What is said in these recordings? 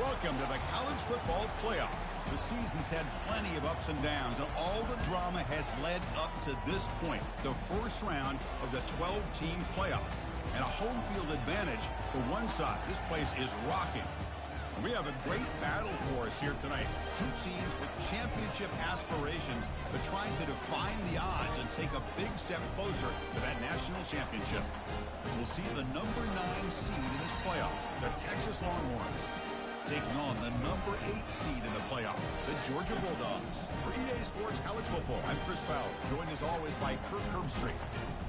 Welcome to the college football playoff. The season's had plenty of ups and downs, and all the drama has led up to this point, the first round of the 12-team playoff. And a home field advantage for one side. This place is rocking. We have a great battle for us here tonight. Two teams with championship aspirations, but trying to define the odds and take a big step closer to that national championship. As we'll see the number 9 seed in this playoff, the Texas Longhorns, taking on the number 8 seed in the playoff, the Georgia Bulldogs. For EA Sports College Football, I'm Chris Fowler, joined as always by Kirk Herbstreit.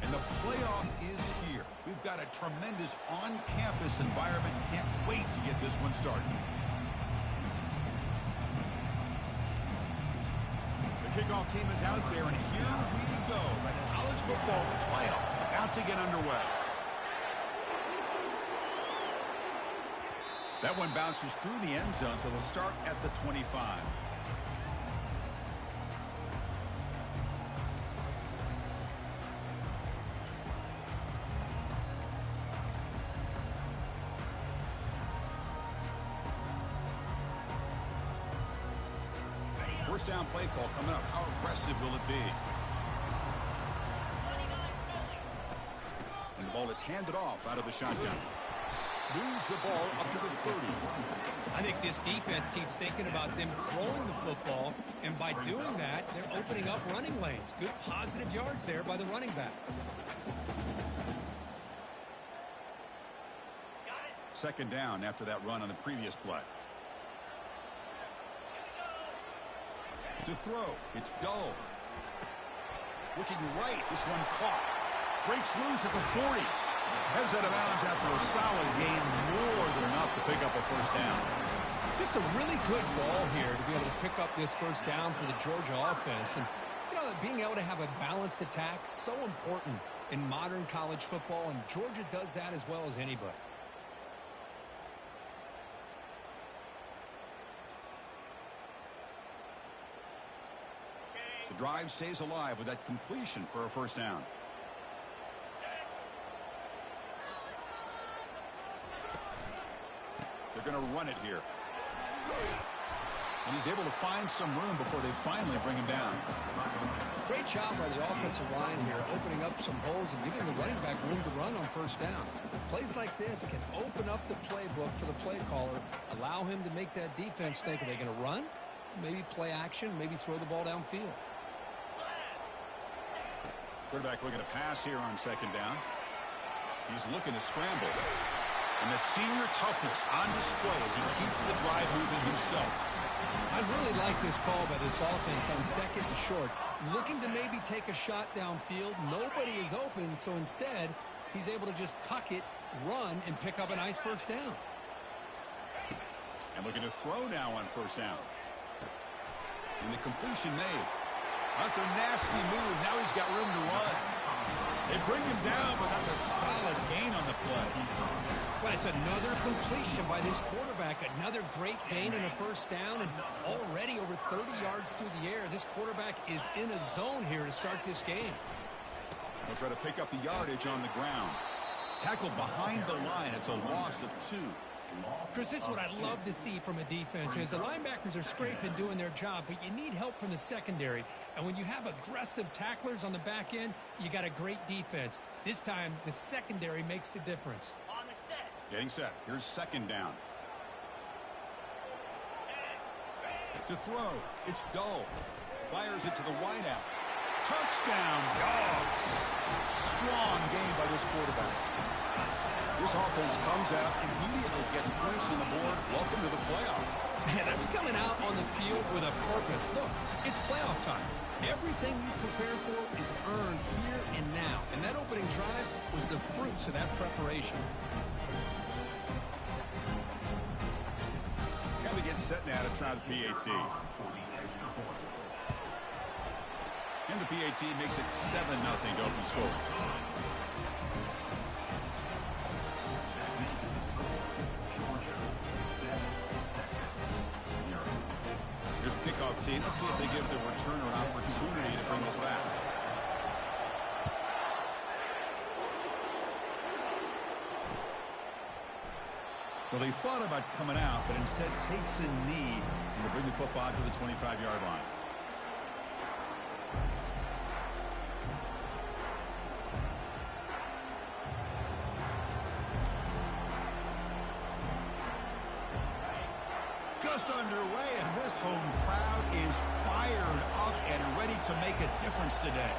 And the playoff is here. We've got a tremendous on-campus environment. Can't wait to get this one started. The kickoff team is out there, and here we go. The college football playoff about to get underway. That one bounces through the end zone, so they'll start at the 25. First down play call coming up. How aggressive will it be? And the ball is handed off out of the shotgun. Moves the ball up to the 30. I think this defense keeps thinking about them throwing the football, and by doing that, they're opening up running lanes. Good positive yards there by the running back. Second down after that run on the previous play. To throw, it's Dull. Looking right, this one caught. Breaks loose at the 40. Heads out of bounds after a solid gain, more than enough to pick up a first down. Just a really good ball here to be able to pick up this first down for the Georgia offense. And, you know, being able to have a balanced attack, so important in modern college football, and Georgia does that as well as anybody. The drive stays alive with that completion for a first down. They're going to run it here. And he's able to find some room before they finally bring him down. Great job by the offensive line here, opening up some holes and giving the running back room to run on first down. Plays like this can open up the playbook for the play caller, allow him to make that defense think, are they going to run? Maybe play action, maybe throw the ball downfield. Quarterback looking to pass here on second down. He's looking to scramble. And that senior toughness on display as he keeps the drive moving himself. I really like this call by this offense on second and short. Looking to maybe take a shot downfield. Nobody is open, so instead, he's able to just tuck it, run, and pick up a nice first down. And looking to throw now on first down. And the completion made. That's a nasty move. Now he's got room to run. They bring him down, but that's a solid gain on the play. But it's another completion by this quarterback. Another great gain and a first down, and already over 30 yards through the air. This quarterback is in a zone here to start this game. He'll try to pick up the yardage on the ground. Tackled behind the line. It's a loss of 2. Chris, this is what I love to see from a defense is the linebackers are scraping, doing their job, but you need help from the secondary. And when you have aggressive tacklers on the back end, you got a great defense. This time, the secondary makes the difference. Getting set. Here's second down. To throw, it's Dull. Fires it to the wideout. Touchdown, Dogs. Strong game by this quarterback. This offense comes out, immediately gets points on the board. Welcome to the playoff. Man, that's coming out on the field with a purpose. Look, it's playoff time. Everything you prepare for is earned here and now. And that opening drive was the fruits of that preparation. And they get set now to try the PAT. And the PAT makes it 7-0 to open score. Here's the kickoff team. Let's see if they give the returner an opportunity to bring us back. Well, they thought about coming out, but instead takes a knee and will bring the football to the 25-yard line. Just underway, and this home crowd is fired up and ready to make a difference today.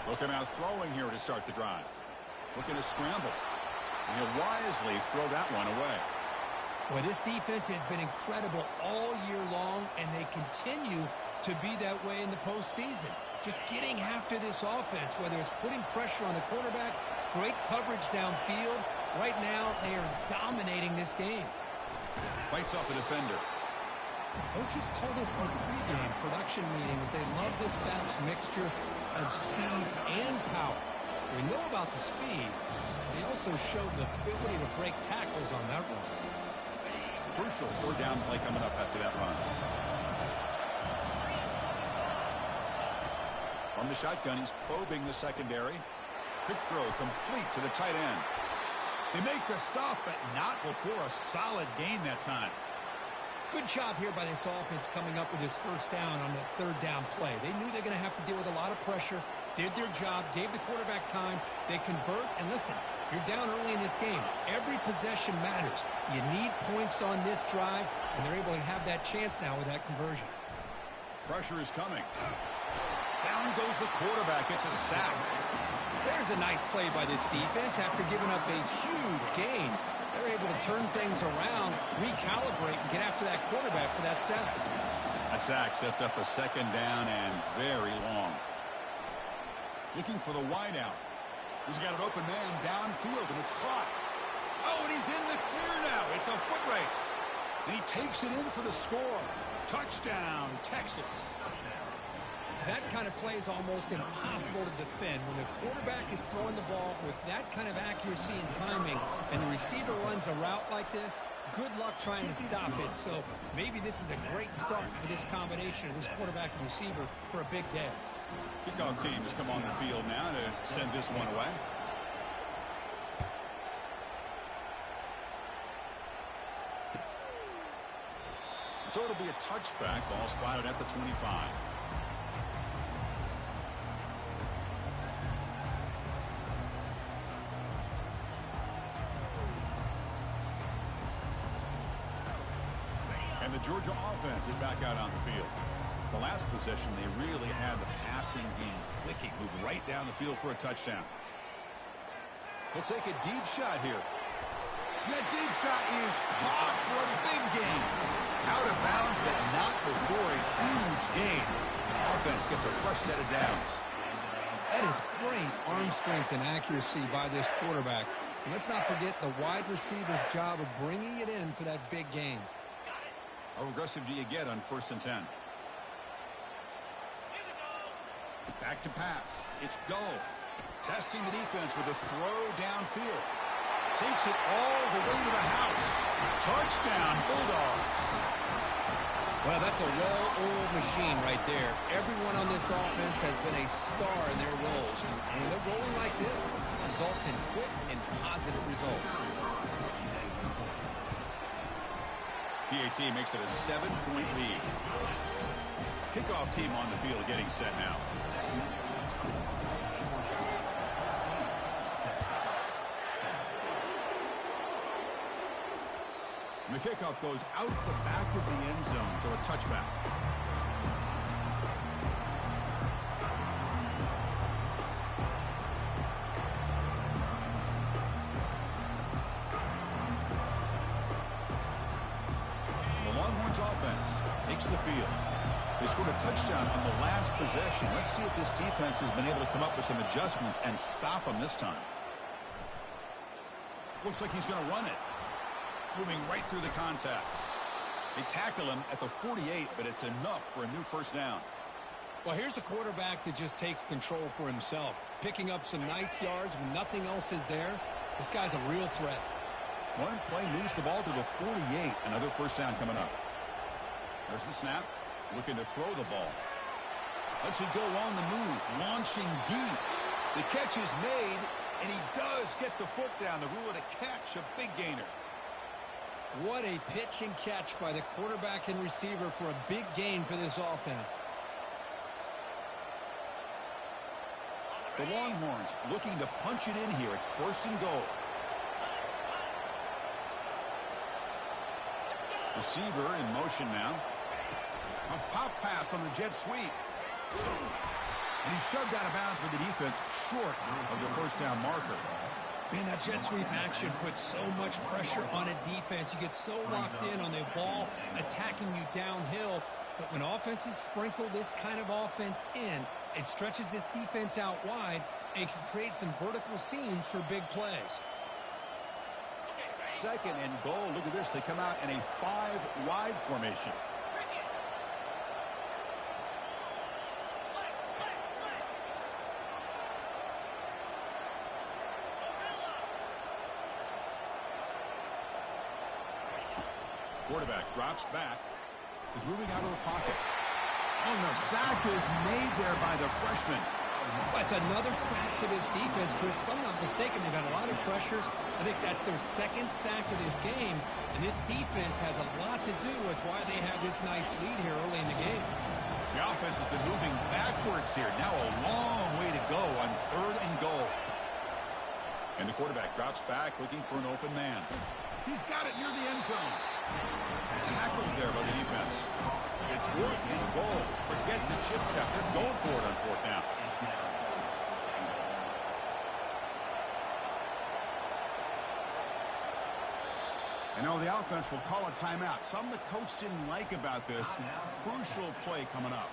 Looking out throwing here to start the drive. Looking to scramble. And he'll wisely throw that one away. Well, this defense has been incredible all year long, and they continue to be that way in the postseason. Just getting after this offense, whether it's putting pressure on the quarterback, great coverage downfield. Right now, they are dominating this game. Fights off a defender. Coaches told us in the pregame production meetings they love this balanced mixture of speed and power. We know about the speed. They also showed the ability to break tackles on that run. Crucial fourth down play coming up after that run. From the shotgun, he's probing the secondary. Quick throw complete to the tight end. They make the stop, but not before a solid gain that time. Good job here by this offense coming up with this first down on that third down play. They knew they're going to have to deal with a lot of pressure, did their job, gave the quarterback time. They convert, and listen, you're down early in this game. Every possession matters. You need points on this drive, and they're able to have that chance now with that conversion. Pressure is coming. Down goes the quarterback. It's a sack. There's a nice play by this defense after giving up a huge gain. They're able to turn things around, recalibrate, and get after that quarterback for that sack. That sack sets up a second down and very long. Looking for the wideout. He's got an open man downfield, and it's caught. Oh, and he's in the clear now. It's a foot race. And he takes it in for the score. Touchdown, Texas. That kind of play is almost impossible to defend. When the quarterback is throwing the ball with that kind of accuracy and timing, and the receiver runs a route like this, good luck trying to stop it. So maybe this is a great start for this combination of this quarterback and receiver for a big day. Kickoff team has come on the field now to send this one away. So it'll be a touchback, ball spotted at the 25. And the Georgia offense is back out on the field. The last possession, they really had the passing game clicking, move right down the field for a touchdown. He'll take a deep shot here. That deep shot is caught for a big gain. Out of bounds, but not before a huge gain. The offense gets a fresh set of downs. That is great arm strength and accuracy by this quarterback. And let's not forget the wide receiver's job of bringing it in for that big gain. How aggressive do you get on 1st and 10? Back to pass. It's Dull. Testing the defense with a throw downfield. Takes it all the way to the house. Touchdown, Bulldogs. Well, that's a well-oiled machine right there. Everyone on this offense has been a star in their roles. And when they're rolling like this, it results in quick and positive results. PAT makes it a 7-point lead. Kickoff team on the field getting set now. And the kickoff goes out the back of the end zone, so a touchback. The Longhorns offense takes the field. They scored a touchdown on the last possession. Let's see if this defense has been able to come up with some adjustments and stop them this time. Looks like he's going to run it. Moving right through the contact. They tackle him at the 48, but it's enough for a new first down. Well, here's a quarterback that just takes control for himself. Picking up some nice yards when nothing else is there. This guy's a real threat. One play moves the ball to the 48. Another first down coming up. There's the snap. Looking to throw the ball. Lets it go on the move. Launching deep. The catch is made, And he does get the foot down. The rule of a catch, a big gainer. What a pitch and catch by the quarterback and receiver for a big gain for this offense. The Longhorns looking to punch it in here. It's 1st and goal. Receiver in motion now. A pop pass on the jet sweep. And he's shoved out of bounds with the defense short of the first down marker. Man, that jet sweep action puts so much pressure on a defense. You get so locked in on the ball attacking you downhill. But when offenses sprinkle this kind of offense in, it stretches this defense out wide and can create some vertical seams for big plays. 2nd and goal. Look at this. They come out in a 5-wide formation. Quarterback drops back. Is moving out of the pocket. Oh, the sack is made there by the freshman. That's another sack for this defense, Chris. If I'm not mistaken, they've had a lot of pressures. I think that's their 2nd sack of this game. And this defense has a lot to do with why they have this nice lead here early in the game. The offense has been moving backwards here. Now a long way to go on 3rd and goal. And the quarterback drops back looking for an open man. He's got it near the end zone. Tackled there by the defense. It's 4th and goal. Forget the chip shot. They're going for it on 4th down. And now the offense will call a timeout. Something the coach didn't like about this. Crucial play coming up.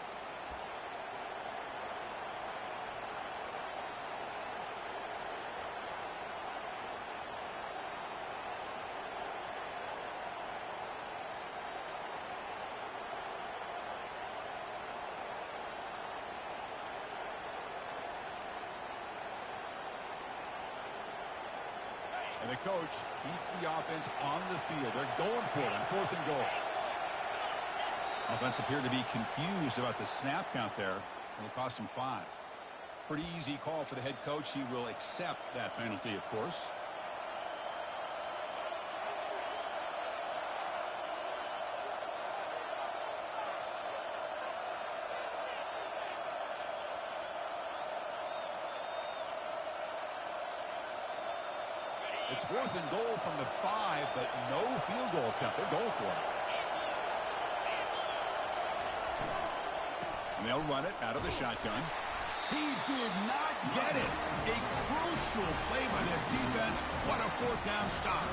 And the coach keeps the offense on the field. They're going for it on 4th and goal. Offense appeared to be confused about the snap count there. It'll cost him 5. Pretty easy call for the head coach. He will accept that penalty, of course. It's 4th and goal from the 5, but no field goal attempt. They're going for it. And they'll run it out of the shotgun. He did not get it. A crucial play by this defense. What a 4th down stop.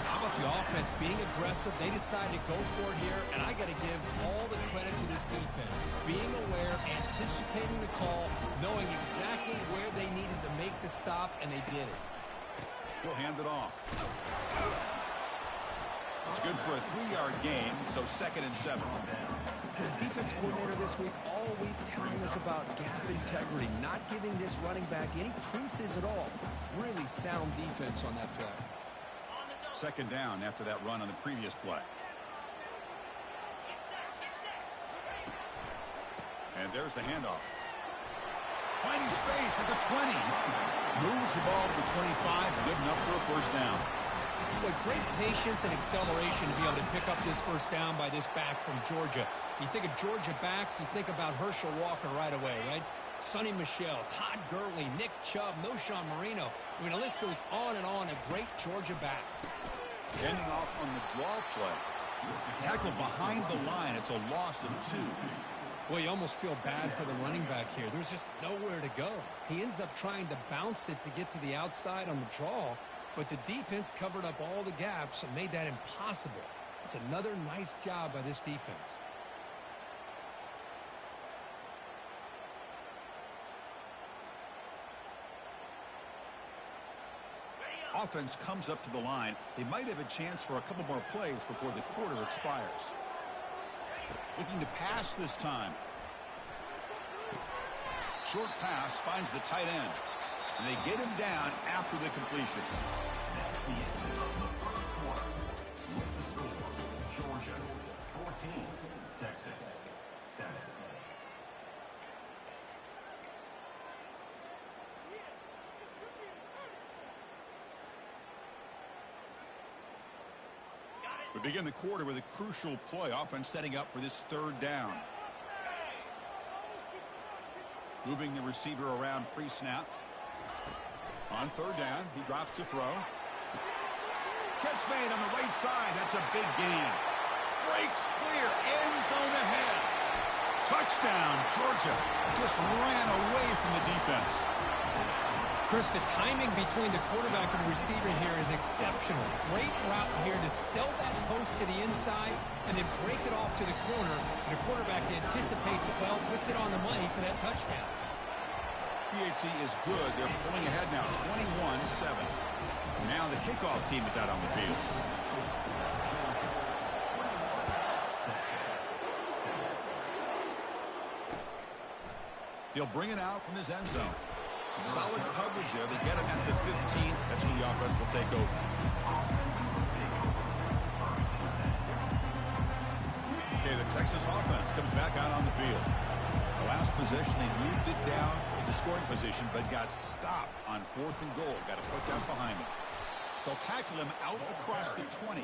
How about the offense being aggressive? They decided to go for it here, and I got to give all the credit to this defense. Being aware, anticipating the call, knowing exactly where they needed to make the stop, and they did it. He'll hand it off. It's good for a 3-yard gain, so 2nd and 7. The defense coordinator this week all week telling us about gap integrity, not giving this running back any creases at all. Really sound defense on that play. 2nd down after that run on the previous play. And there's the handoff. Finding space at the 20. Moves the ball to the 25. Good enough for a 1st down. With great patience and acceleration to be able to pick up this 1st down by this back from Georgia. You think of Georgia backs, you think about Herschel Walker right away, right? Sonny Michel, Todd Gurley, Nick Chubb, Noshawn Marino. I mean, the list goes on and on of great Georgia backs. Ending off on the draw play. Tackled behind the line. It's a loss of 2. Well, you almost feel bad for the running back here. There's just nowhere to go. He ends up trying to bounce it to get to the outside on the draw, but the defense covered up all the gaps and made that impossible. It's another nice job by this defense. Offense comes up to the line. They might have a chance for a couple more plays before the quarter expires. Looking to pass this time. Short pass finds the tight end. And they get him down after the completion. Georgia 14, Texas 7. We begin the quarter with a crucial play. Offense setting up for this third down. Moving the receiver around pre-snap. On third down, he drops to throw. Catch made on the right side. That's a big gain. Breaks clear. End zone ahead. Touchdown, Georgia. Just ran away from the defense. Chris, the timing between the quarterback and the receiver here is exceptional. Great route here to sell that post to the inside and then break it off to the corner. And the quarterback anticipates it well, puts it on the money for that touchdown. PHC is good. They're pulling ahead now, 21-7. Now the kickoff team is out on the field. He'll bring it out from his end zone. Solid coverage there. They get him at the 15. That's where the offense will take over. Okay, the Texas offense comes back out on the field. The last possession, they moved it down into scoring position, but got stopped on 4th and goal. Got to put that behind them. They'll tackle him out across the 20.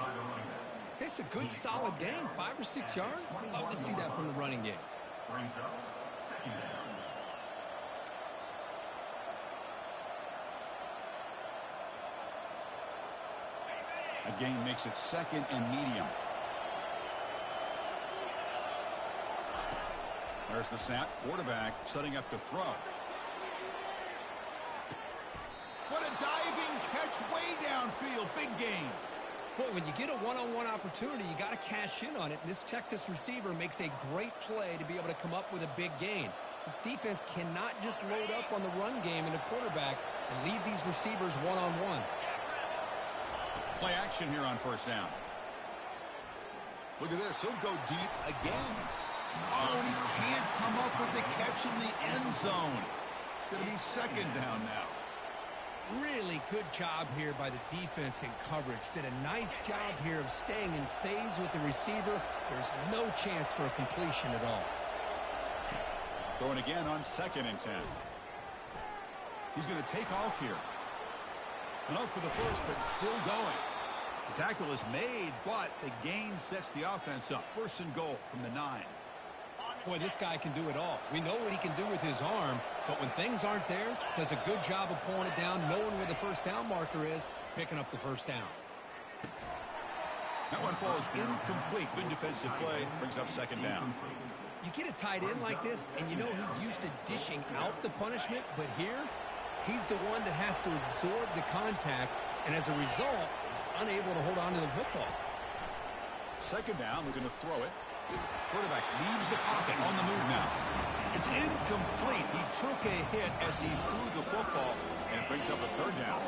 It's a good, solid game. 5 or 6 yards. Love to see that from the running game. Again, makes it 2nd and medium. There's the snap. Quarterback setting up to throw. What a diving catch way downfield. Big game. Boy, when you get a one-on-one opportunity, you got to cash in on it. And this Texas receiver makes a great play to be able to come up with a big gain. This defense cannot just load up on the run game and the quarterback and leave these receivers one-on-one. Play action here on first down. Look at this. He'll go deep again. Oh, and he can't come up with the catch in the end zone. It's going to be 2nd down now. Really good job here by the defense in coverage. Did a nice job here of staying in phase with the receiver. There's no chance for a completion at all. Going again on 2nd and 10. He's going to take off here. And up for the first, but still going. The tackle is made, but the gain sets the offense up. 1st and goal from the 9. Boy, this guy can do it all. We know what he can do with his arm, but when things aren't there, does a good job of pulling it down, knowing where the first down marker is, picking up the first down. That one falls incomplete. Good defensive play. Brings up 2nd down. You get a tight end like this, and you know he's used to dishing out the punishment, but here, he's the one that has to absorb the contact, and as a result, he's unable to hold on to the football. 2nd down, we're going to throw it. Quarterback leaves the pocket on the move now. It's incomplete. He took a hit as he threw the football, and it brings up a 3rd down.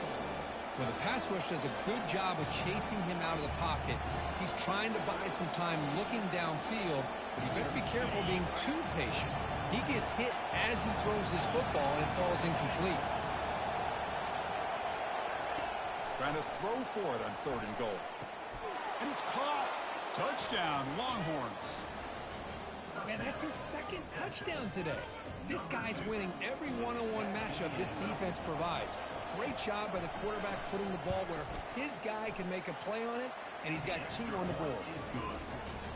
Well, the pass rush does a good job of chasing him out of the pocket. He's trying to buy some time looking downfield, but you better be careful being too patient. He gets hit as he throws this football, and it falls incomplete. Trying to throw for it on 3rd and goal. And it's caught. Touchdown, Longhorns. Man, that's his 2nd touchdown today. This guy's winning every one-on-one matchup this defense provides. Great job by the quarterback putting the ball where his guy can make a play on it, and he's got 2 on the board.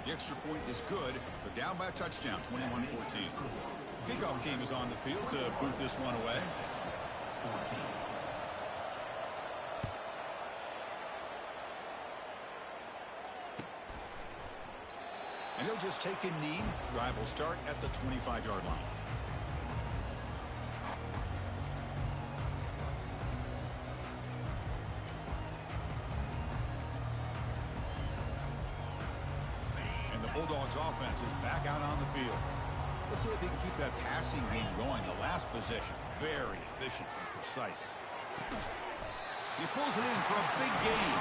The extra point is good. They're down by a touchdown, 21-14. Kickoff team is on the field to boot this one away. And he'll just take a knee. Drive will start at the 25-yard line. And the Bulldogs offense is back out on the field. Let's see if they can keep that passing game going. The last possession, very efficient and precise. He pulls it in for a big gain.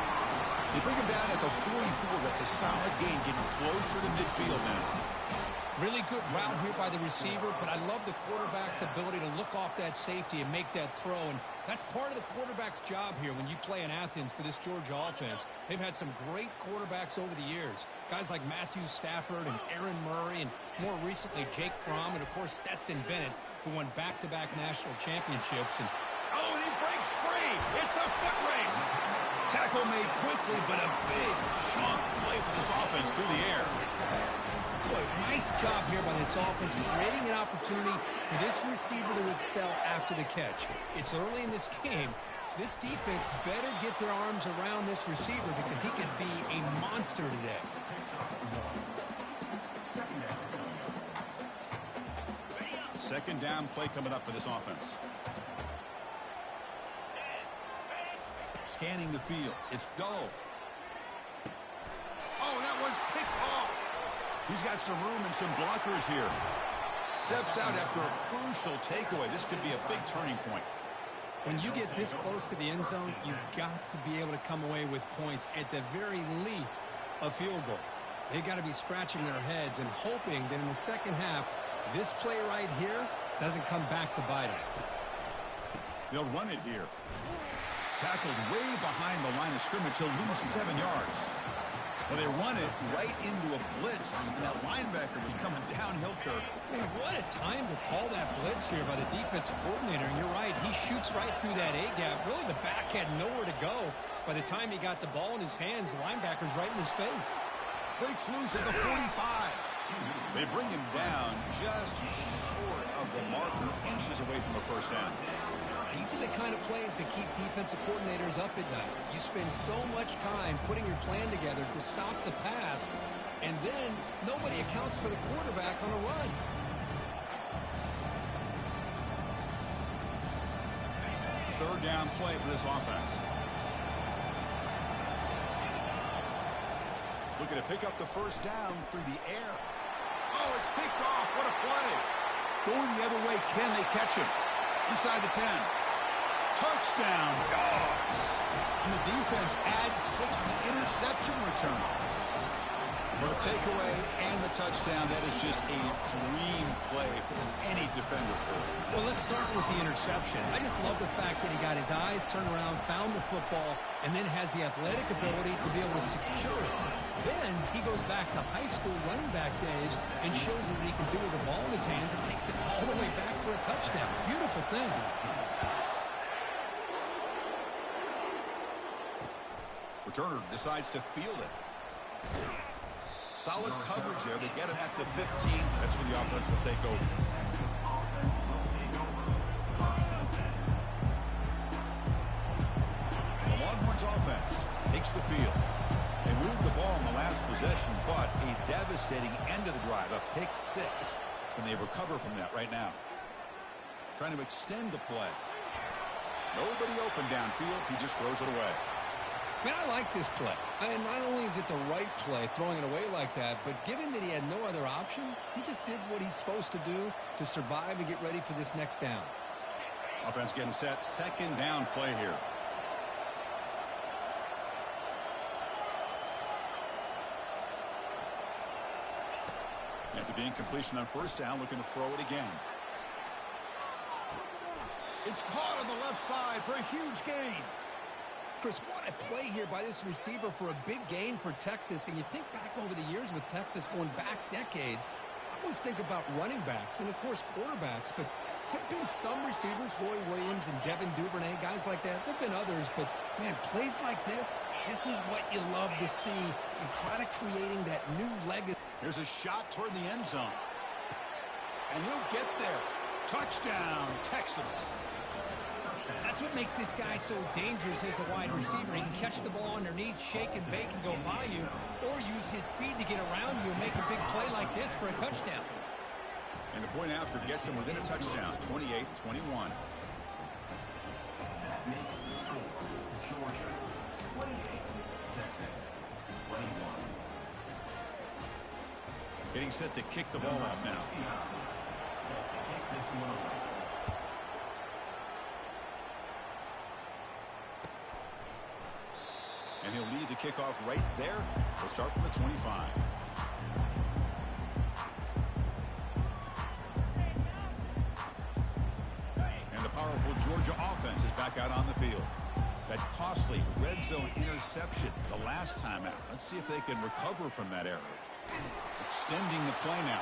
They bring him down at the 44. That's a solid gain, getting closer to midfield now. Really good route here by the receiver, but I love the quarterback's ability to look off that safety and make that throw. And that's part of the quarterback's job here when you play in Athens for this Georgia offense. They've had some great quarterbacks over the years. Guys like Matthew Stafford and Aaron Murray, and more recently Jake Fromm, and of course Stetson Bennett, who won back-to-back national championships. And oh, and he breaks free. It's a foot race. Tackle made quickly, but a big chunk play for this offense through the air. Boy, nice job here by this offense, creating an opportunity for this receiver to excel after the catch. It's early in this game, so this defense better get their arms around this receiver because he could be a monster today. Second down play coming up for this offense. Scanning the field. It's dull. Oh, that one's picked off. He's got some room and some blockers here. Steps out after a crucial takeaway. This could be a big turning point. When you get this close to the end zone, you've got to be able to come away with points, at the very least, a field goal. They've got to be scratching their heads and hoping that in the second half, this play right here doesn't come back to bite them. They'll run it here. Tackled way behind the line of scrimmage. He'll lose 7 yards. Well, they run it right into a blitz, and that linebacker was coming downhill curve. Man, what a time to call that blitz here by the defensive coordinator. And you're right, he shoots right through that A-gap. Really, the back had nowhere to go. By the time he got the ball in his hands, the linebacker's right in his face. Breaks loose at the 45. They bring him down just short of the marker, inches away from a first down. These are the kind of plays that keep defensive coordinators up at night. You spend so much time putting your plan together to stop the pass, and then nobody accounts for the quarterback on a run. Third down play for this offense. Looking to pick up the first down through the air. Oh, it's picked off. What a play. Going the other way, can they catch him? Inside the 10. Touchdown, Dogs. And the defense adds 6 to the interception return. For the takeaway and the touchdown, that is just a dream play for any defender. Well, let's start with the interception. I just love the fact that he got his eyes turned around, found the football, and then has the athletic ability to be able to secure it. Then he goes back to high school running back days and shows what he can do with the ball in his hands and takes it all the way back for a touchdown. Beautiful thing. Returner decides to field it. Solid coverage there. They get him at the 15. That's where the offense will take over. The Longhorns offense takes the field. They moved the ball in the last possession, but a devastating end of the drive, a pick 6. Can they recover from that right now? Trying to extend the play. Nobody open downfield. He just throws it away. Man, I like this play. And not only is it the right play, throwing it away like that, but given that he had no other option, he just did what he's supposed to do to survive and get ready for this next down. Offense getting set. Second down play here. After the incompletion on first down, looking to throw it again. It's caught on the left side for a huge gain. Chris, what a play here by this receiver for a big gain for Texas. And you think back over the years with Texas going back decades, I always think about running backs and, of course, quarterbacks. But there have been some receivers, Roy Williams and Devin Duvernay, guys like that. There have been others. But, man, plays like this is what you love to see and kind of creating that new legacy. Here's a shot toward the end zone. And he'll get there. Touchdown, Texas. That's what makes this guy so dangerous as a wide receiver. He can catch the ball underneath, shake and bake and go by you, or use his speed to get around you and make a big play like this for a touchdown. And the point after gets them within a touchdown, 28-21. That makes the score Georgia 28, Texas 21. Getting set to kick the ball off now. Set to kick this one away. And he'll lead the kickoff right there. He'll start from the 25. And the powerful Georgia offense is back out on the field. That costly red zone interception the last time out. Let's see if they can recover from that error. Extending the play now.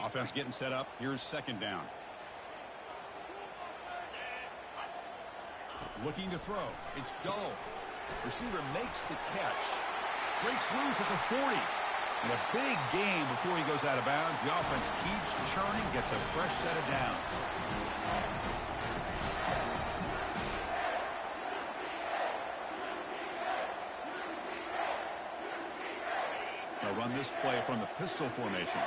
Offense getting set up. Here's second down. Looking to throw. It's Dull. Receiver makes the catch. Breaks loose at the 40. And a big gain before he goes out of bounds. The offense keeps churning, gets a fresh set of downs. They'll run this play from the pistol formation.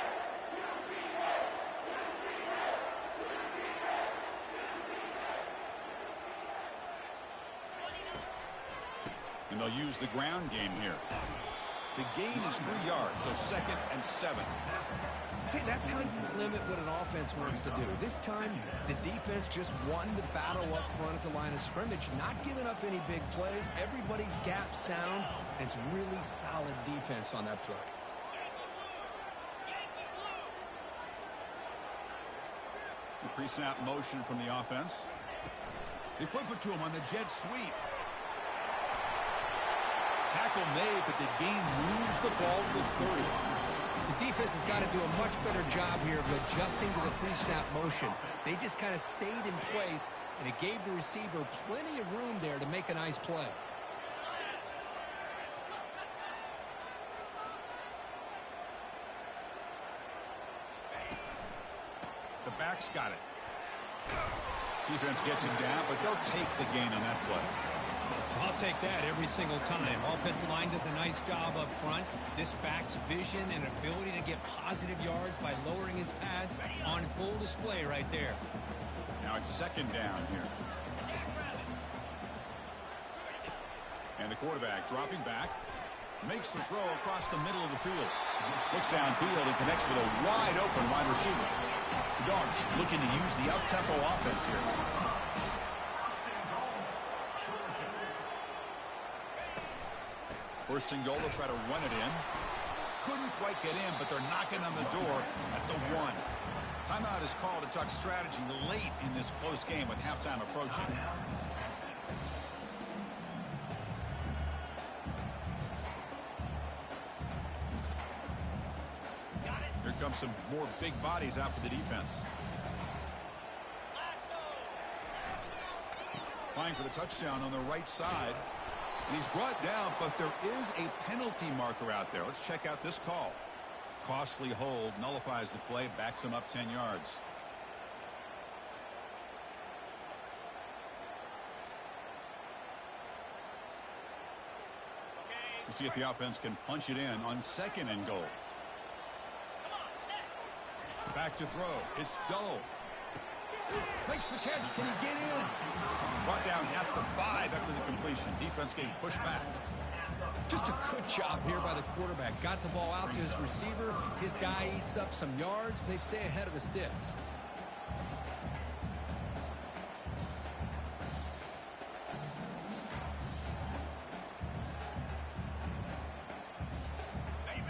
And they'll use the ground game here. The gain is 3 yards, so 2nd and 7. See, that's how you limit what an offense wants to do. This time, the defense just won the battle up front at the line of scrimmage, not giving up any big plays. Everybody's gap sound, and it's really solid defense on that play. The pre-snap motion from the offense. They flip it to him on the jet sweep. Tackle made, but the gain moves the ball to the 30. The defense has got to do a much better job here of adjusting to the pre-snap motion. They just kind of stayed in place, and it gave the receiver plenty of room there to make a nice play. The back's got it. Defense gets him down, but they'll take the gain on that play. I'll take that every single time. Offensive line does a nice job up front. This back's vision and ability to get positive yards by lowering his pads on full display right there. Now it's second down here. And the quarterback dropping back. Makes the throw across the middle of the field. Looks downfield and connects with a wide open wide receiver. The Dogs looking to use the up-tempo offense here. First and goal, they'll try to run it in. Couldn't quite get in, but they're knocking on the door at the 1. Timeout is called to talk strategy late in this close game with halftime approaching. Here comes some more big bodies out for the defense. Flying for the touchdown on the right side. And he's brought down, but there is a penalty marker out there. Let's check out this call. Costly hold, nullifies the play, backs him up 10 yards. We'll see if the offense can punch it in on second and goal. Back to throw. It's Dull. Makes the catch. Can he get in? Brought down at the 5 after the completion. Defense getting pushed back. Just a good job here by the quarterback. Got the ball out to his receiver. His guy eats up some yards. They stay ahead of the sticks.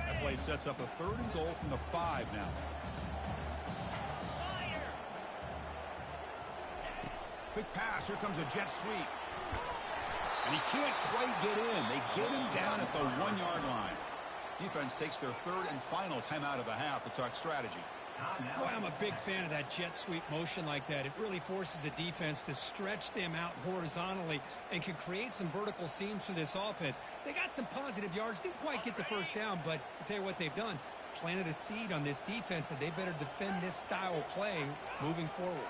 That play sets up a 3rd and goal from the 5 now. Quick pass. Here comes a jet sweep. And he can't quite get in. They get him down at the 1-yard line. Defense takes their 3rd and final timeout of the half to talk strategy. Boy, I'm a big fan of that jet sweep motion like that. It really forces the defense to stretch them out horizontally and can create some vertical seams for this offense. They got some positive yards. Didn't quite get the first down, but I'll tell you what they've done. Planted a seed on this defense, and they better defend this style of play moving forward.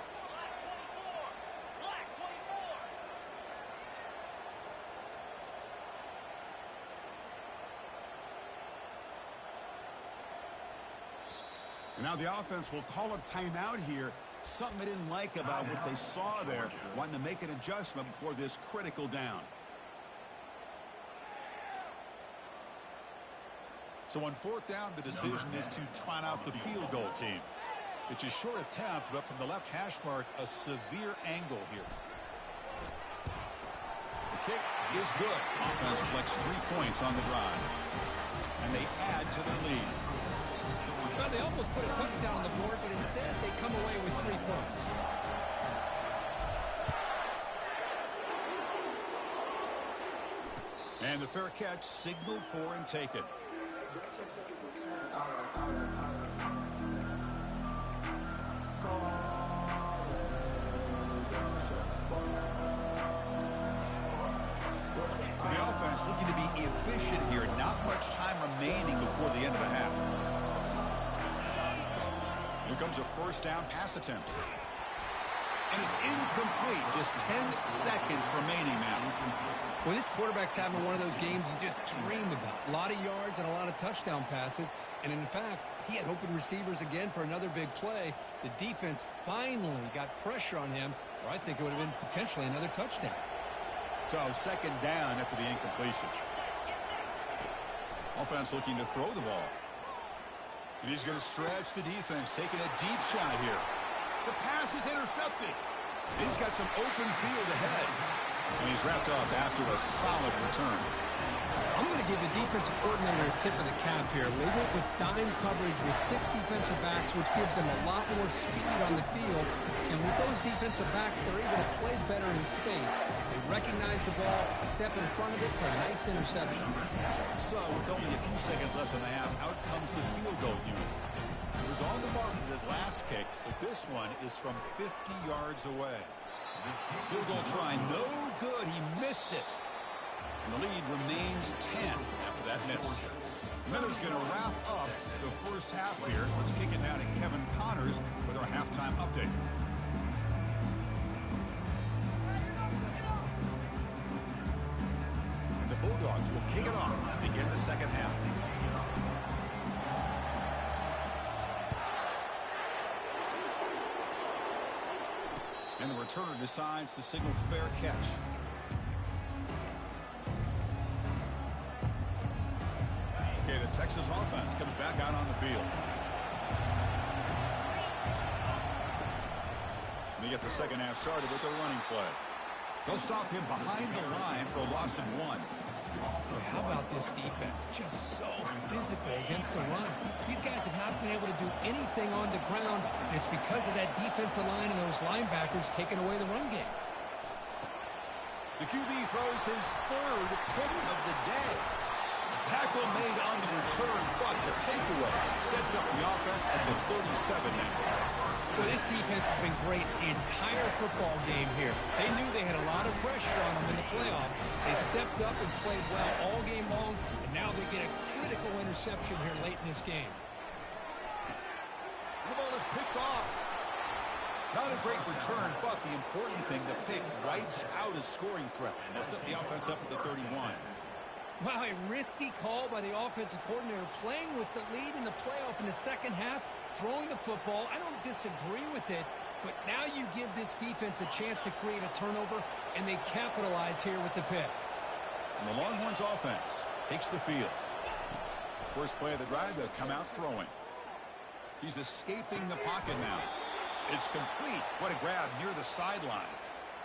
Now the offense will call a timeout here. Something they didn't like about what they saw there. Wanting to make an adjustment before this critical down. So on 4th down, the decision is to trot out the field goal team. It's a short attempt, but from the left hash mark, a severe angle here. The kick is good. Offense collects 3 points on the drive. And they add to their lead. Well, they almost put a touchdown on the board, but instead they come away with 3 points. And the fair catch signaled for and taken. So the offense looking to be efficient here. Not much time remaining before the end of the half. Here comes a first down pass attempt. And it's incomplete. Just 10 seconds remaining now. Well, this quarterback's having one of those games you just dream about. A lot of yards and a lot of touchdown passes. And in fact, he had open receivers again for another big play. The defense finally got pressure on him, or I think it would have been potentially another touchdown. So second down after the incompletion. Offense looking to throw the ball. And he's going to stretch the defense, taking a deep shot here. The pass is intercepted. He's got some open field ahead. And he's wrapped up after a solid return. I'm going to give the defensive coordinator a tip of the cap here. They went with dime coverage with 6 defensive backs, which gives them a lot more speed on the field. And with those defensive backs, they're able to play better in space. They recognize the ball, step in front of it for a nice interception. So with only a few seconds left in the half, out comes the field goal unit. He was on the mark with his last kick, but this one is from 50 yards away. Field goal try, no good. He missed it. And the lead remains 10 after that miss. Miller's going to wrap up the first half here. Let's kick it now to Kevin Connors with our halftime update. And the Bulldogs will kick it off to begin the second half. And the returner decides to signal fair catch. Okay, the Texas offense comes back out on the field. And they get the second half started with their running play. They'll stop him behind the line for a loss of 1. How about this defense? Just so physical against the run. These guys have not been able to do anything on the ground, and it's because of that defensive line and those linebackers taking away the run game. The QB throws his third pick of the day. Tackle made on the return, but the takeaway sets up the offense at the 37 now. Well, this defense has been great the entire football game here. They knew they had a lot of pressure on them in the playoff. They stepped up and played well all game long, and now they get a critical interception here late in this game. The ball is picked off. Not a great return, but the important thing, the pick wipes out a scoring threat. They'll set the offense up at the 31. Wow, a risky call by the offensive coordinator, playing with the lead in the playoff in the second half, throwing the football. I don't disagree with it, but now you give this defense a chance to create a turnover, and they capitalize here with the pick. And the Longhorns offense takes the field. First play of the drive, they'll come out throwing. He's escaping the pocket now. It's complete. What a grab near the sideline.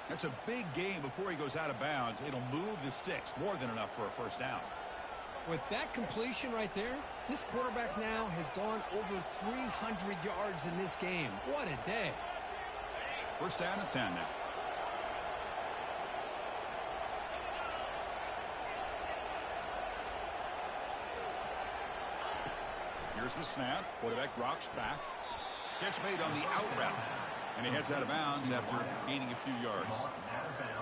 That's a big gain before he goes out of bounds. It'll move the sticks, more than enough for a first down. With that completion right there, this quarterback now has gone over 300 yards in this game. What a day. First down and 10 now. Here's the snap. Quarterback drops back. Catch made on the out route. And he heads out of bounds after gaining a few yards.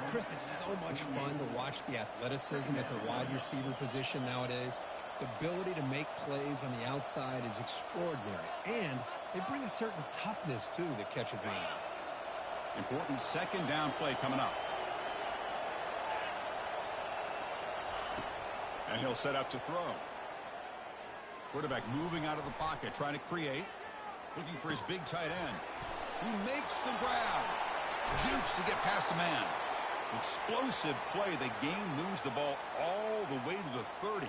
Chris, it's so much fun to watch the athleticism at the wide receiver position nowadays. The ability to make plays on the outside is extraordinary. And they bring a certain toughness, too, that catches my eye. Important second down play coming up. And he'll set up to throw. Quarterback moving out of the pocket, trying to create. Looking for his big tight end. Who makes the grab. Jukes to get past a man. Explosive play. The game moves the ball all the way to the 30.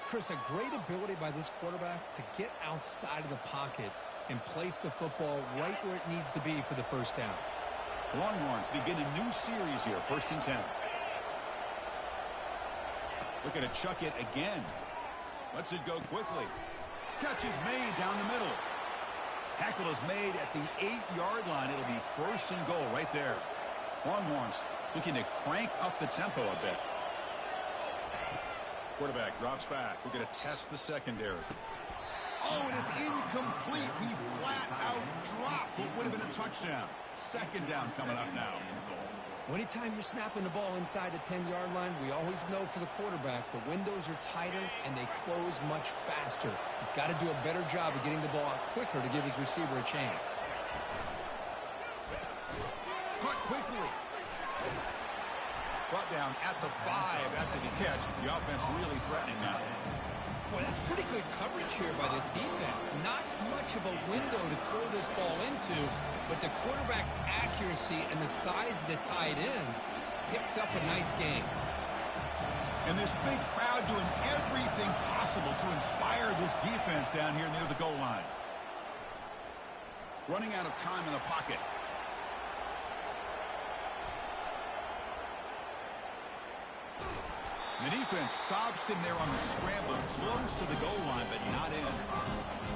Chris, a great ability by this quarterback to get outside of the pocket and place the football right where it needs to be for the first down. Longhorns begin a new series here. First and 10. Looking to chuck it again. Lets it go quickly. Catch is made down the middle. Tackle is made at the 8-yard line. It'll be first and goal right there. Longhorns looking to crank up the tempo a bit. Quarterback drops back. We're going to test the secondary. Oh, and it's incomplete. He flat out dropped what would have been a touchdown. Second down coming up now. Anytime you're snapping the ball inside the 10-yard line, we always know for the quarterback, the windows are tighter and they close much faster. He's got to do a better job of getting the ball out quicker to give his receiver a chance. Caught quickly. Brought down at the 5 after the catch. The offense really threatening now. Boy, that's pretty good coverage here by this defense. Not much of a window to throw this ball into, but the quarterback's accuracy and the size of the tight end picks up a nice game. And this big crowd doing everything possible to inspire this defense down here near the goal line. Running out of time in the pocket. The defense stops him there on the scramble, close to the goal line, but not in.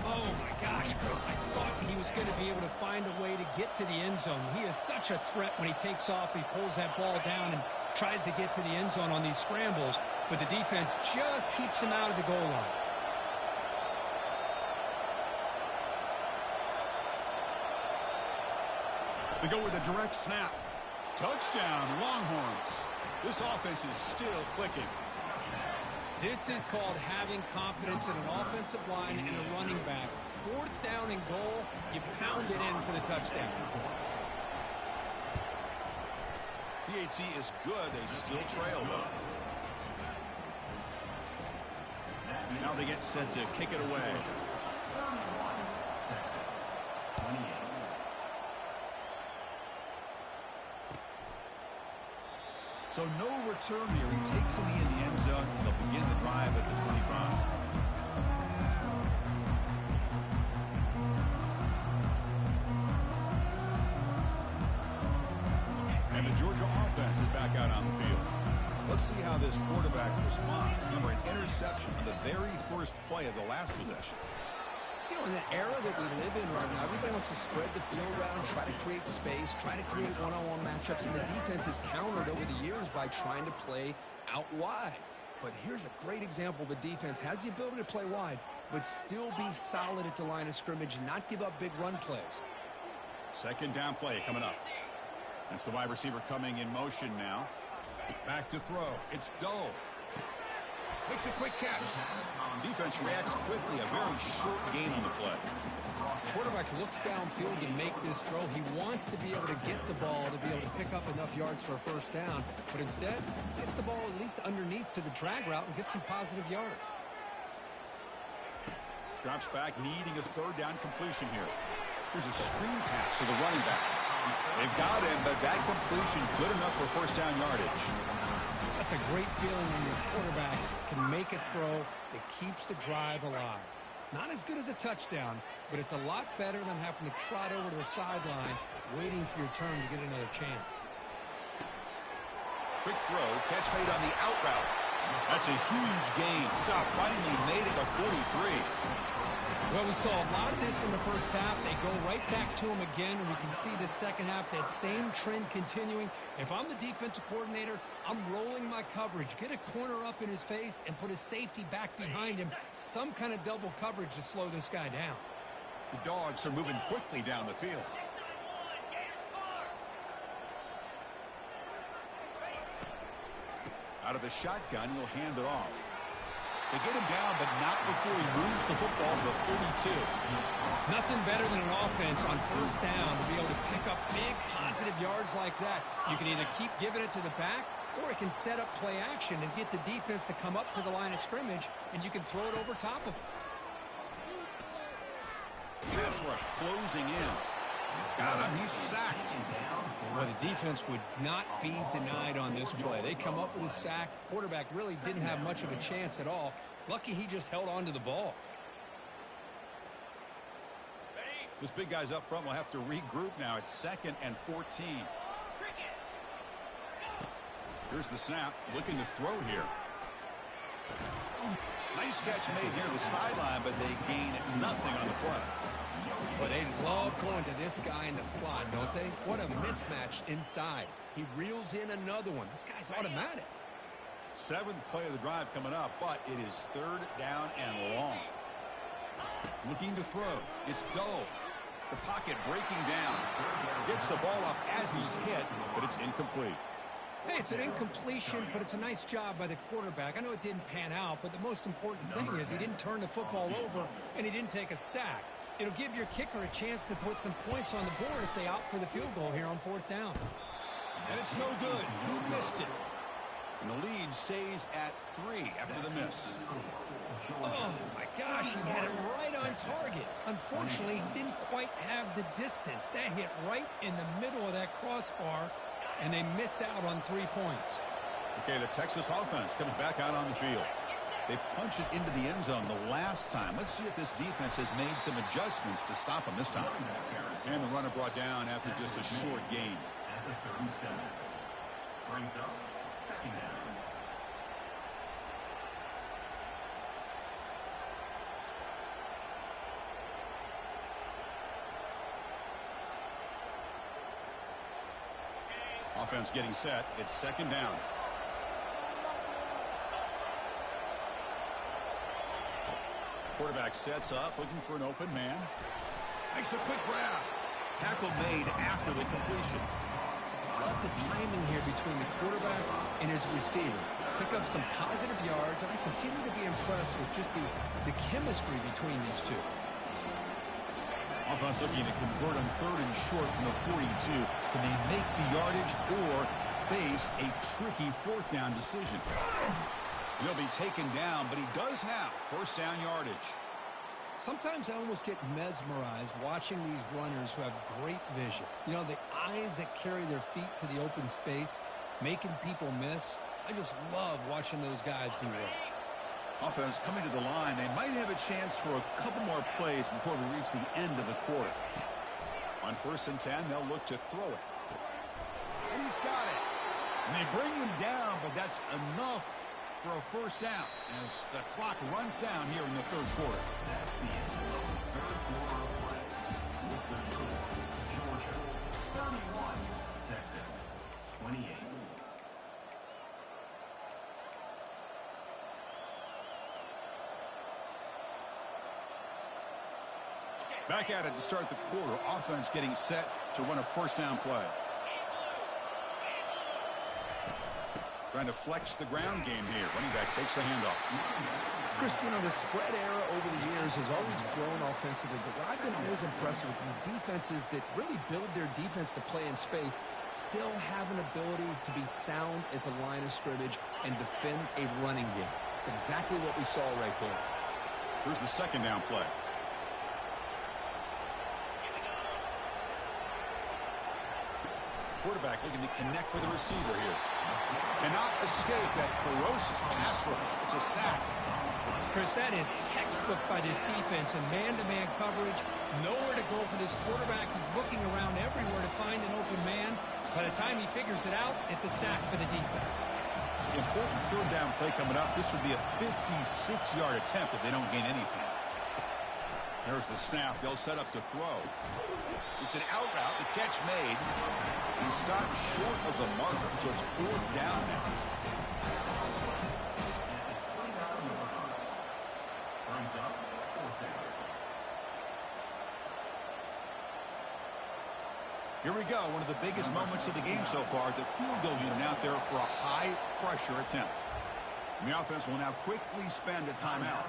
Oh, my gosh, Chris. I thought he was going to be able to find a way to get to the end zone. He is such a threat when he takes off. He pulls that ball down and tries to get to the end zone on these scrambles, but the defense just keeps him out of the goal line. They go with a direct snap. Touchdown, Longhorns. This offense is still clicking. This is called having confidence in an offensive line and a running back. Fourth down and goal, you pound it in for the touchdown. PHC is good. They still trail, though. Now they get set to kick it away. Texas, 28. So no return here. He takes it in the end zone, and they'll begin the drive at the 25. And the Georgia offense is back out on the field. Let's see how this quarterback responds. Remember, an interception on the very first play of the last possession. You know, in the era that we live in right now, everybody wants to spread the field around, try to create space, try to create one-on-one matchups, and the defense is countered over the years by trying to play out wide. But here's a great example. The defense has the ability to play wide, but still be solid at the line of scrimmage and not give up big run plays. Second down play coming up. That's the wide receiver coming in motion now. Back to throw. It's Doe. Makes a quick catch. Defense reacts quickly. A very short gain on the play. Quarterback looks downfield to make this throw. He wants to be able to get the ball to be able to pick up enough yards for a first down, but instead gets the ball at least underneath to the drag route and gets some positive yards. Drops back, needing a third down completion here. Here's a screen pass to the running back. They've got him, but that completion good enough for first down yardage. That's a great feeling when your quarterback can make a throw that keeps the drive alive. Not as good as a touchdown, but it's a lot better than having to trot over to the sideline, waiting for your turn to get another chance. Quick throw, catch made on the out route. That's a huge gain. Stop finally made it to 43. Well, we saw a lot of this in the first half. They go right back to him again, and we can see the second half, that same trend continuing. If I'm the defensive coordinator, I'm rolling my coverage. Get a corner up in his face and put a safety back behind him. Some kind of double coverage to slow this guy down. The Dogs are moving quickly down the field. Out of the shotgun, he'll hand it off. They get him down, but not before he moves the football to the 32. Nothing better than an offense on first down to be able to pick up big positive yards like that. You can either keep giving it to the back, or it can set up play action and get the defense to come up to the line of scrimmage, and you can throw it over top of it. Pass rush closing in. Got him. He's sacked. Well, the defense would not be denied on this play. They come up with a sack. Quarterback really didn't have much of a chance at all. Lucky he just held on to the ball. This big guy's up front will have to regroup now. It's 2nd and 14. Here's the snap. Looking to throw here. Nice catch made near the sideline, but they gain nothing on the play. But they love going to this guy in the slot, don't they? What a mismatch inside. He reels in another one. This guy's automatic. 7th play of the drive coming up, but it is 3rd down and long. Looking to throw. It's Dole. The pocket breaking down. Gets the ball off as he's hit, but it's incomplete. Hey, it's an incompletion, but it's a nice job by the quarterback. I know it didn't pan out, but the most important thing is he didn't turn the football over and he didn't take a sack. It'll give your kicker a chance to put some points on the board if they opt for the field goal here on 4th down. And it's no good. Who missed it? And the lead stays at 3 after the miss. Oh, my gosh, he had it right on target. Unfortunately, he didn't quite have the distance. That hit right in the middle of that crossbar, and they miss out on 3 points. Okay, the Texas offense comes back out on the field. They punch it into the end zone the last time. Let's see if this defense has made some adjustments to stop them this time. And the runner brought down after just a short gain. At the 37. Brings up 2nd down. Offense getting set. It's 2nd down. Quarterback sets up, looking for an open man. Makes a quick grab. Tackle made after the completion. Love the timing here between the quarterback and his receiver. Pick up some positive yards, and I continue to be impressed with just the chemistry between these two. Offense looking to convert on 3rd and short from the 42. Can they make the yardage or face a tricky 4th down decision? He'll be taken down, but he does have 1st down yardage. Sometimes I almost get mesmerized watching these runners who have great vision. You know, the eyes that carry their feet to the open space, making people miss. I just love watching those guys do well. Offense coming to the line. They might have a chance for a couple more plays before we reach the end of the quarter. On 1st and 10, they'll look to throw it. And he's got it. And they bring him down, but that's enough for a 1st down as the clock runs down here in the 3rd quarter. That's the end of the 3rd quarter of play. With the score, Georgia 31, Texas 28. Back at it to start the quarter. Offense getting set to run a 1st down play. Trying to flex the ground game here. Running back takes the handoff. Chris, you know, the spread era over the years has always grown offensively, but what I've been always impressed with defenses that really build their defense to play in space still have an ability to be sound at the line of scrimmage and defend a running game. It's exactly what we saw right there. Here's the 2nd down play. Quarterback looking to connect with the receiver here. Cannot escape that ferocious pass rush. It's a sack. Chris, that is textbook by this defense and man-to-man coverage. Nowhere to go for this quarterback. He's looking around everywhere to find an open man. By the time he figures it out, it's a sack for the defense. Important 3rd down play coming up. This would be a 56-yard attempt if they don't gain anything. There's the snap. They'll set up to throw. It's an out route. The catch made. He stopped short of the marker, so it's 4th down now. Brings up 4th down. Here we go. One of the biggest moments of the game so far. The field goal unit out there for a high-pressure attempt. And the offense will now quickly spend a timeout.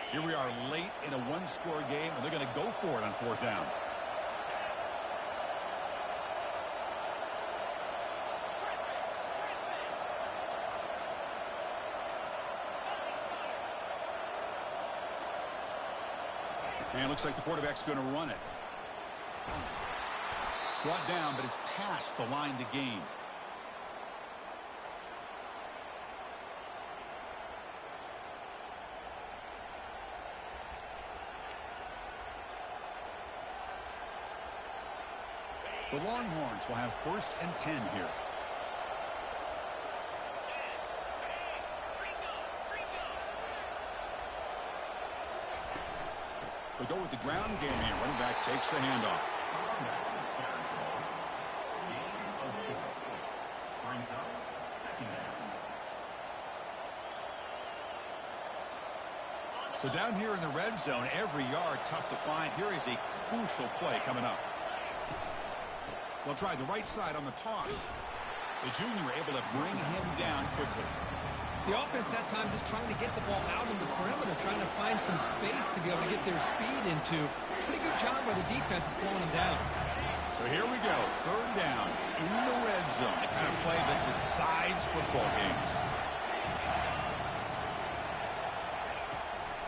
Here we are late in a 1-score game, and they're going to go for it on 4th down. And it looks like the quarterback's going to run it. Brought down, but it's past the line to gain. The Longhorns will have 1st and 10 here. They go with the ground game here. Running back takes the handoff. So down here in the red zone, every yard tough to find. Here is a crucial play coming up. They'll try the right side on the toss. The junior able to bring him down quickly. The offense that time just trying to get the ball out in the perimeter, trying to find some space to be able to get their speed into. Pretty good job by the defense of slowing them down. So here we go, third down in the red zone. The kind of play that decides football games.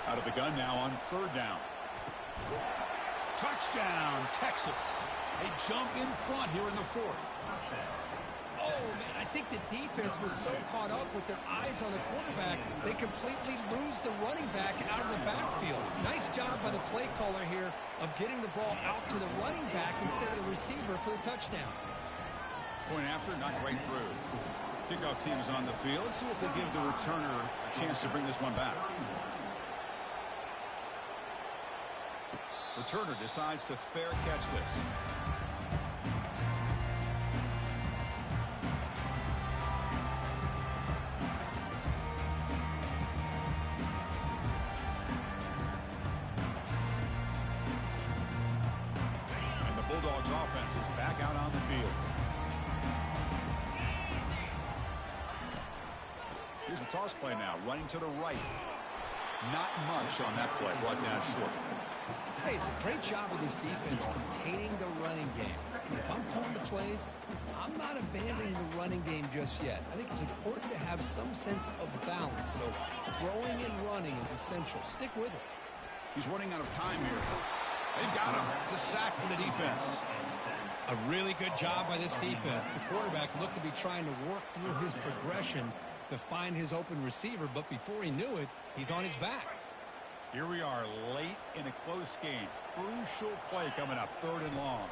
Out of the gun now on third down. Touchdown, Texas. They jump in front here in the fourth. Oh, man, I think the defense was so caught up with their eyes on the quarterback, they completely lose the running back out of the backfield. Nice job by the play caller here of getting the ball out to the running back instead of the receiver for the touchdown. Point after, not right through. Kickoff team is on the field. Let's see if they give the returner a chance to bring this one back. Returner decides to fair catch this. Bulldogs offense is back out on the field. Here's the toss play now, running to the right. Not much on that play, brought down short. Hey, it's a great job of this defense containing the running game. If I'm calling the plays, I'm not abandoning the running game just yet. I think it's important to have some sense of balance. So throwing and running is essential. Stick with it. He's running out of time here. They've got him. It's a sack for the defense. A really good job by this defense. The quarterback looked to be trying to work through his progressions to find his open receiver, but before he knew it, he's on his back. Here we are late in a close game. Crucial play coming up, third and long.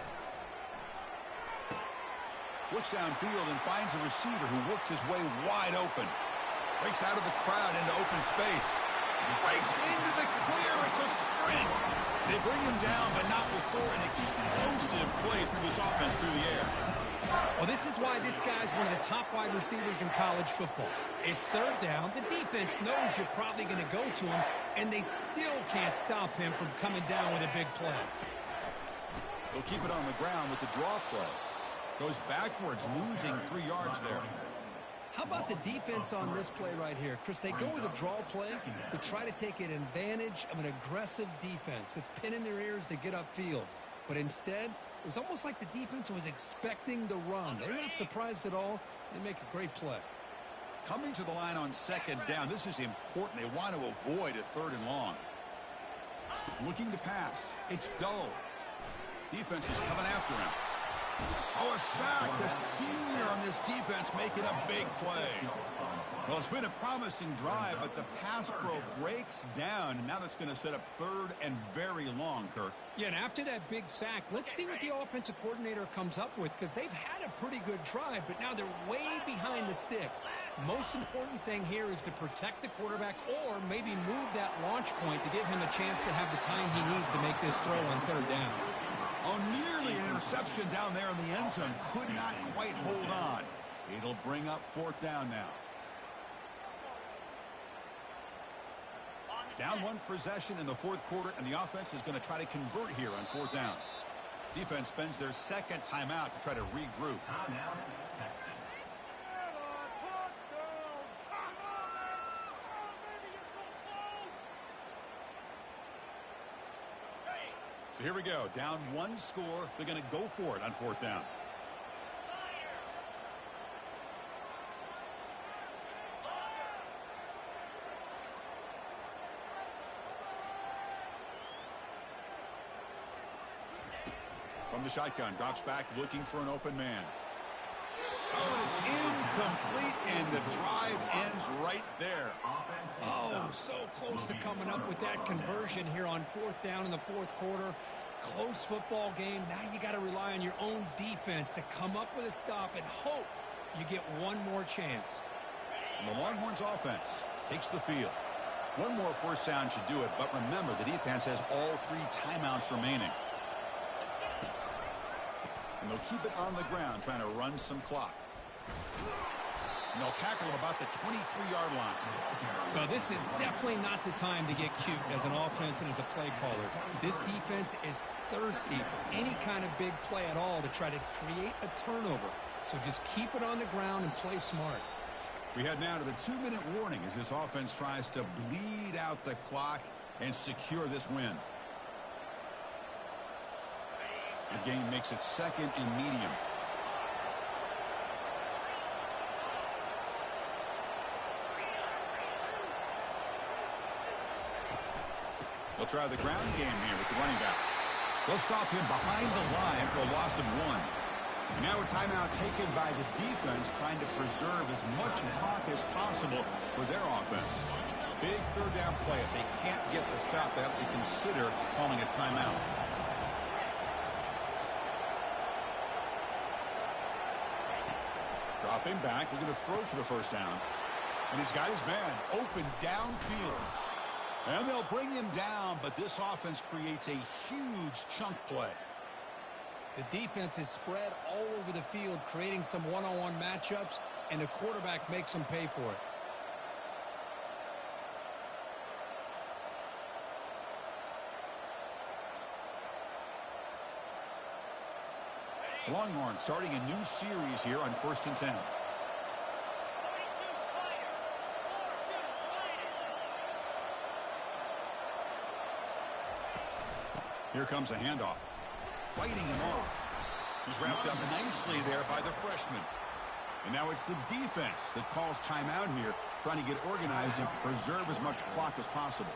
Looks downfield and finds a receiver who worked his way wide open. Breaks out of the crowd into open space. Breaks into the clear. It's a sprint. They bring him down, but not before an explosive play through this offense through the air. Well, this is why this guy's one of the top wide receivers in college football. It's third down. The defense knows you're probably going to go to him, and they still can't stop him from coming down with a big play. They'll keep it on the ground with the draw play. Goes backwards, losing 3 yards there. How about the defense on this play right here? Chris, they go with a draw play to try to take an advantage of an aggressive defense that's pinning their ears to get upfield. But instead, it was almost like the defense was expecting the run. They're not surprised at all. They make a great play. Coming to the line on second down, this is important. They want to avoid a third and long. Looking to pass. It's dull. Defense is coming after him. Oh, a sack. The senior on this defense making a big play. Well, it's been a promising drive, but the pass pro breaks down, and now that's going to set up third and very long, Kirk. Yeah, and after that big sack, let's see what the offensive coordinator comes up with, because they've had a pretty good drive, but now they're way behind the sticks. Most important thing here is to protect the quarterback or maybe move that launch point to give him a chance to have the time he needs to make this throw on third down. Oh, nearly an interception down there in the end zone. Could not quite hold on. It'll bring up fourth down now. Down one possession in the fourth quarter, and the offense is going to try to convert here on fourth down. Defense spends their second timeout to try to regroup. Timeout, Texas. So here we go. Down one score. They're going to go for it on fourth down. From the shotgun, drops back looking for an open man. Oh, and it's incomplete, and the drive ends right there. Oh, so close to coming up with that conversion here on fourth down in the fourth quarter. Close football game. Now you got to rely on your own defense to come up with a stop and hope you get one more chance. And the Longhorns offense takes the field. One more first down should do it, but remember, the defense has all 3 timeouts remaining. And they'll keep it on the ground, trying to run some clock. And they'll tackle him about the 23-yard line. Well, this is definitely not the time to get cute as an offense and as a play caller. This defense is thirsty for any kind of big play at all to try to create a turnover. So just keep it on the ground and play smart. We head now to the 2-minute warning as this offense tries to bleed out the clock and secure this win. The game makes it 2nd and medium. They'll try the ground game here with the running back. They'll stop him behind the line for a loss of 1. And now a timeout taken by the defense, trying to preserve as much clock as possible for their offense. Big 3rd down play. If they can't get the stop, they have to consider calling a timeout. Dropping back, looking to throw for the first down. And he's got his man open downfield. And they'll bring him down, but this offense creates a huge chunk play. The defense is spread all over the field, creating some one-on-one matchups, and the quarterback makes them pay for it. Longhorns starting a new series here on 1st and 10. Here comes a handoff. Fighting him off. He's wrapped up nicely there by the freshman. And now it's the defense that calls timeout here, trying to get organized and preserve as much clock as possible.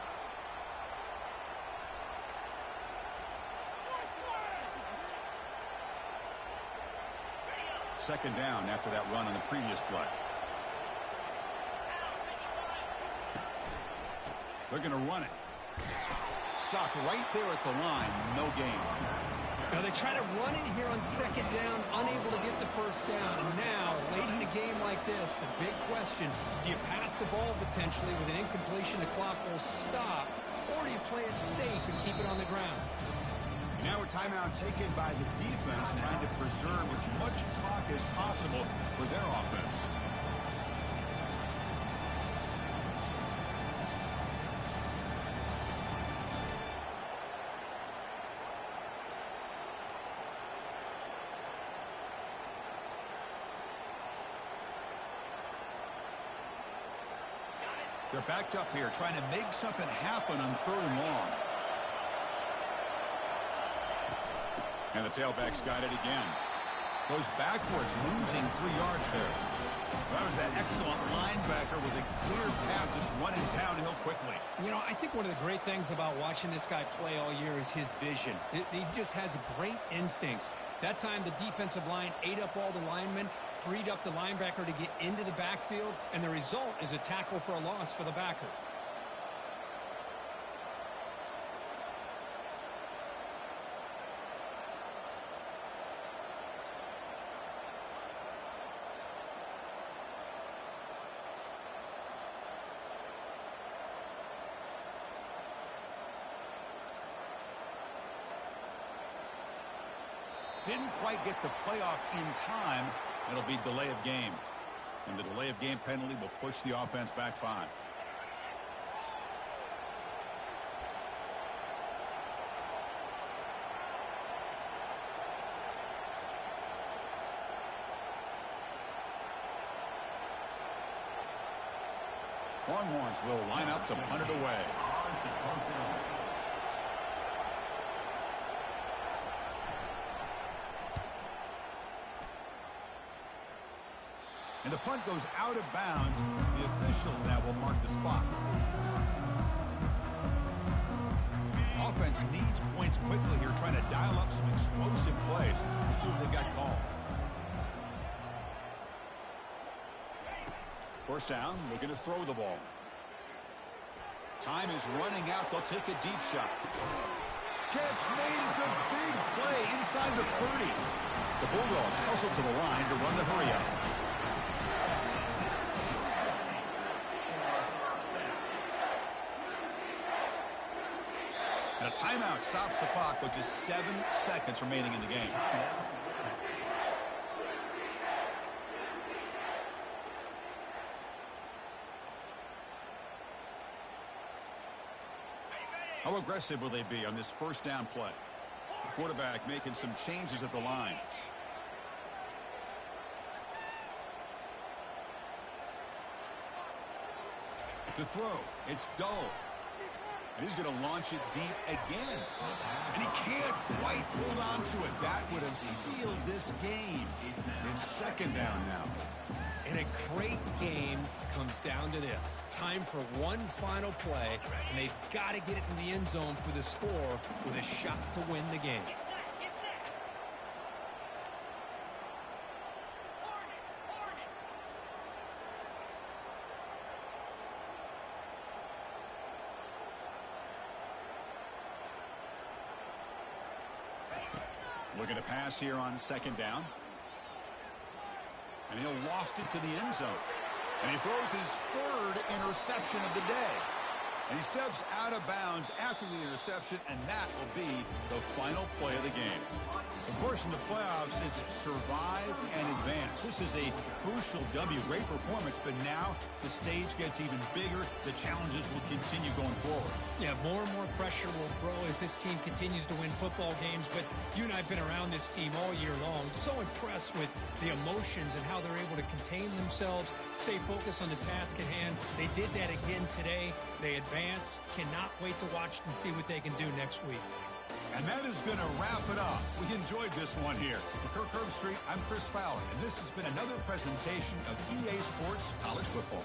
Second down after that run on the previous play. They're going to run it. Stopped right there at the line. No gain. Now they try to run it here on 2nd down, unable to get the first down. And now, late in a game like this, the big question, do you pass the ball potentially with an incompletion, the clock will stop, or do you play it safe and keep it on the ground? Now a timeout taken by the defense, trying to preserve as much clock as possible for their offense. They're backed up here, trying to make something happen on 3rd and long. And the tailback's got it again. Goes backwards, losing 3 yards there. That was that excellent linebacker with a clear path, just running downhill quickly. You know, I think one of the great things about watching this guy play all year is his vision. He just has great instincts. That time, the defensive line ate up all the linemen, freed up the linebacker to get into the backfield, and the result is a tackle for a loss for the backer. Didn't quite get the playoff in time. It'll be delay of game. And the delay of game penalty will push the offense back 5. Longhorns will line up to punt it away. And the punt goes out of bounds. The officials now will mark the spot. Offense needs points quickly here, trying to dial up some explosive plays. Let's see what they've got called. First down, looking to throw the ball. Time is running out. They'll take a deep shot. Catch made. It's a big play inside the 30. The Bulldogs hustle to the line to run the hurry up. Timeout stops the clock with just 7 seconds remaining in the game. How aggressive will they be on this first down play? The quarterback making some changes at the line. To throw, it's dull. And he's going to launch it deep again. And he can't quite hold on to it. That would have sealed this game. It's second down now. And a great game comes down to this. Time for one final play, and they've got to get it in the end zone for the score with a shot to win the game. Looking to pass here on second down. And he'll loft it to the end zone. And he throws his third interception of the day. And he steps out of bounds after the interception, and that will be the final play of the game. Of course, in the playoffs, it's survive and advance. This is a crucial W. Great performance, but now the stage gets even bigger. The challenges will continue going forward. Yeah, more and more pressure will grow as this team continues to win football games. But you and I have been around this team all year long. So impressed with the emotions and how they're able to contain themselves, stay focused on the task at hand. They did that again today. They advance. Cannot wait to watch and see what they can do next week. And that is going to wrap it up. We enjoyed this one here. For Kirk Herbstreit, I'm Chris Fowler, and this has been another presentation of EA Sports College Football.